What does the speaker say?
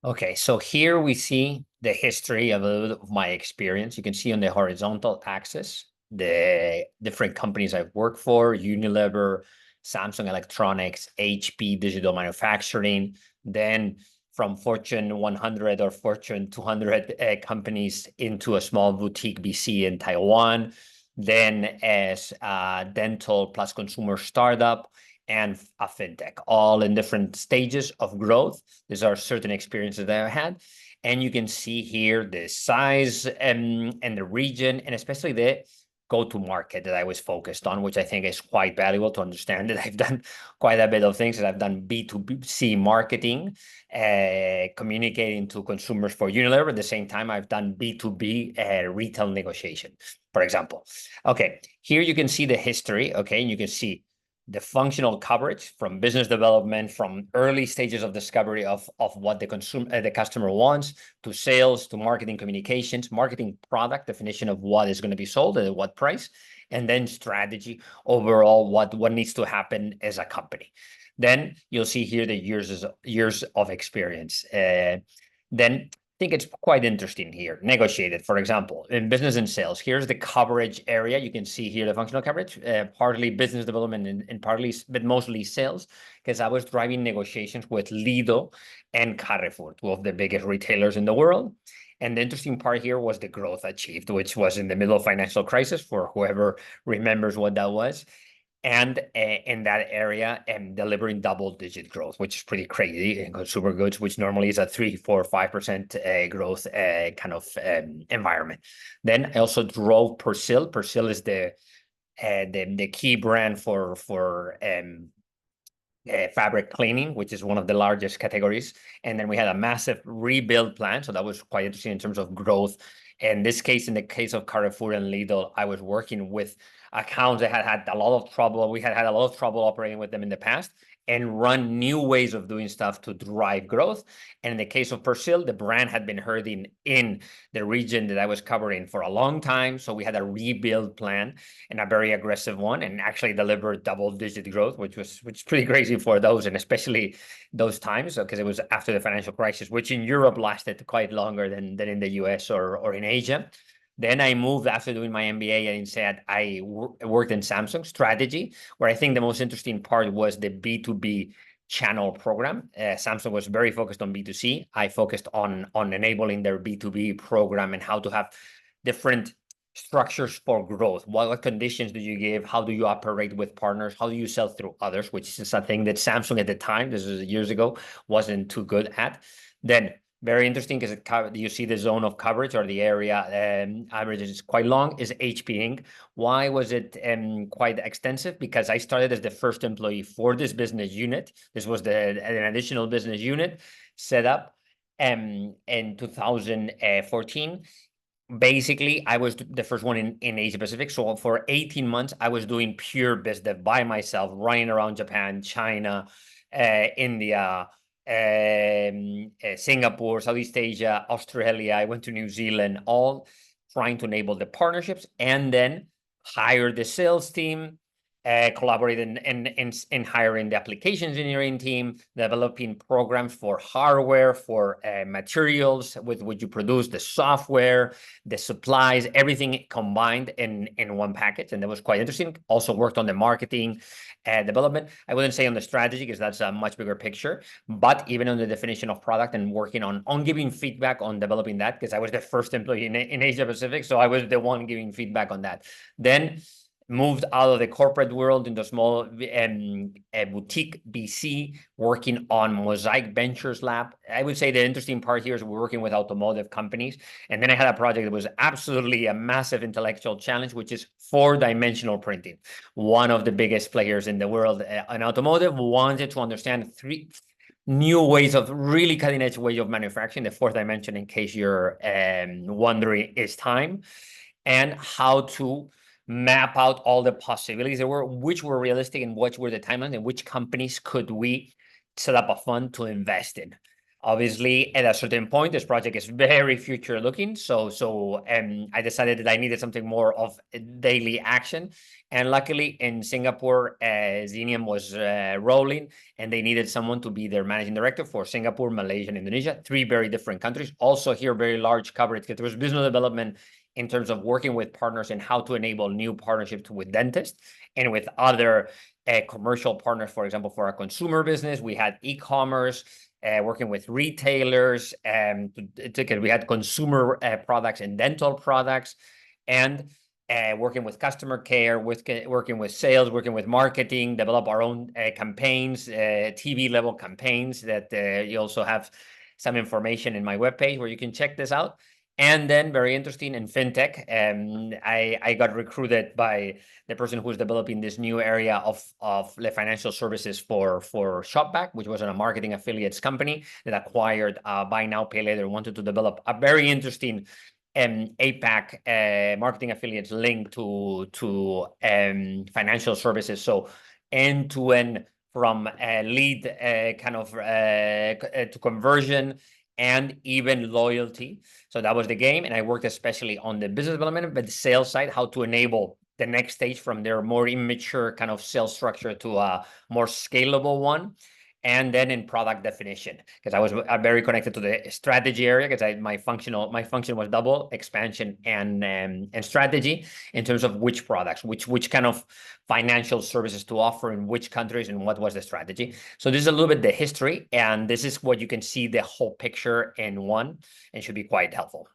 Okay, so here we see the history of a little bit of my experience. You can see on the horizontal axis the different companies I've worked for: Unilever, Samsung Electronics, HP Digital Manufacturing. Then from Fortune 100 or Fortune 200 companies into a small boutique BC in Taiwan. Then as a dental plus consumer startup and a fintech, all in different stages of growth. These are certain experiences that I've had. And you can see here the size and the region, and especially the go-to-market that I was focused on, which I think is quite valuable to understand that I've done quite a bit of things. I've done B2C marketing, communicating to consumers for Unilever. At the same time, I've done B2B retail negotiation, for example. Okay, here you can see the history, okay, and you can see the functional coverage from business development, from early stages of discovery of what the customer wants, to sales, to marketing communications, marketing product definition of what is going to be sold at what price, and then strategy overall, what needs to happen as a company. Then you'll see here the years of experience. Then I think it's quite interesting here. Negotiated, for example, in business and sales. Here's the coverage area. You can see here the functional coverage, partly business development and partly, but mostly sales, because I was driving negotiations with Lidl and Carrefour, two of the biggest retailers in the world. And the interesting part here was the growth achieved, which was in the middle of financial crisis, for whoever remembers what that was. And in that area, and delivering double-digit growth, which is pretty crazy in consumer goods, which normally is a 3, 4, 5% growth kind of environment. Then I also drove Persil. Persil is the key brand for fabric cleaning, which is one of the largest categories. And then we had a massive rebuild plan. So that was quite interesting in terms of growth. In this case, in the case of Carrefour and Lidl, I was working with accounts that had a lot of trouble. We had a lot of trouble operating with them in the past, and run new ways of doing stuff to drive growth. And in the case of Persil, the brand had been hurting in the region that I was covering for a long time. So we had a rebuild plan, and a very aggressive one, and actually delivered double-digit growth, which was pretty crazy for those, and especially those times, because it was after the financial crisis, which in Europe lasted quite longer than in the US or in Asia. Then I moved after doing my MBA, and instead I worked in Samsung strategy, where I think the most interesting part was the B2B channel program. Samsung was very focused on B2C. I focused on enabling their B2B program and how to have different structures for growth. What conditions do you give? How do you operate with partners? How do you sell through others? Which is a thing that Samsung at the time, this is years ago, wasn't too good at. Then very interesting, because you see the zone of coverage, or the area average is quite long, is HP Inc. Why was it quite extensive? Because I started as the first employee for this business unit. This was an additional business unit set up in 2014. Basically, I was the first one in Asia Pacific. So for 18 months, I was doing pure business by myself, running around Japan, China, India, Singapore, Southeast Asia, Australia. I went to New Zealand, all trying to enable the partnerships, and then hire the sales team, collaborate in hiring the applications engineering team, developing programs for hardware, for materials with which you produce, the software, the supplies, everything combined in one package. And that was quite interesting. Also worked on the marketing development. I wouldn't say on the strategy, because that's a much bigger picture, but even on the definition of product and working on giving feedback on developing that, because I was the first employee in Asia Pacific. So I was the one giving feedback on that. Then moved out of the corporate world into small boutique BC, working on Mosaic Ventures Lab. I would say the interesting part here is we're working with automotive companies. And then I had a project that was absolutely a massive intellectual challenge, which is 4-dimensional printing. One of the biggest players in the world in automotive wanted to understand 3 new ways of really cutting edge way of manufacturing. The 4th dimension, in case you're wondering, is time, and how to map out all the possibilities there were, which were realistic and which were the timelines, and which companies could we set up a fund to invest in. Obviously, at a certain point, this project is very future looking. So I decided that I needed something more of a daily action. And luckily in Singapore, Xenium was rolling, and they needed someone to be their managing director for Singapore, Malaysia, and Indonesia, 3 very different countries. Also here, very large coverage, because there was business development in terms of working with partners and how to enable new partnerships with dentists and with other commercial partners. For example, for our consumer business, we had e-commerce, working with retailers, we had consumer products and dental products, and working with customer care, working with sales, working with marketing, develop our own campaigns, TV level campaigns that you also have some information in my webpage where you can check this out. And then very interesting in fintech, I got recruited by the person who's developing this new area of the financial services for Shopback, which was a marketing affiliates company that acquired Buy Now, Pay Later, wanted to develop a very interesting APAC marketing affiliates linked to financial services. So end to end from lead to conversion and even loyalty. So that was the game. And I worked especially on the business development, but the sales side, how to enable the next stage from their more immature kind of sales structure to a more scalable one. And then in product definition, because I was very connected to the strategy area, because my function was double expansion and strategy in terms of which products, which kind of financial services to offer in which countries and what was the strategy. So this is a little bit the history, and this is what you can see the whole picture in one, and should be quite helpful.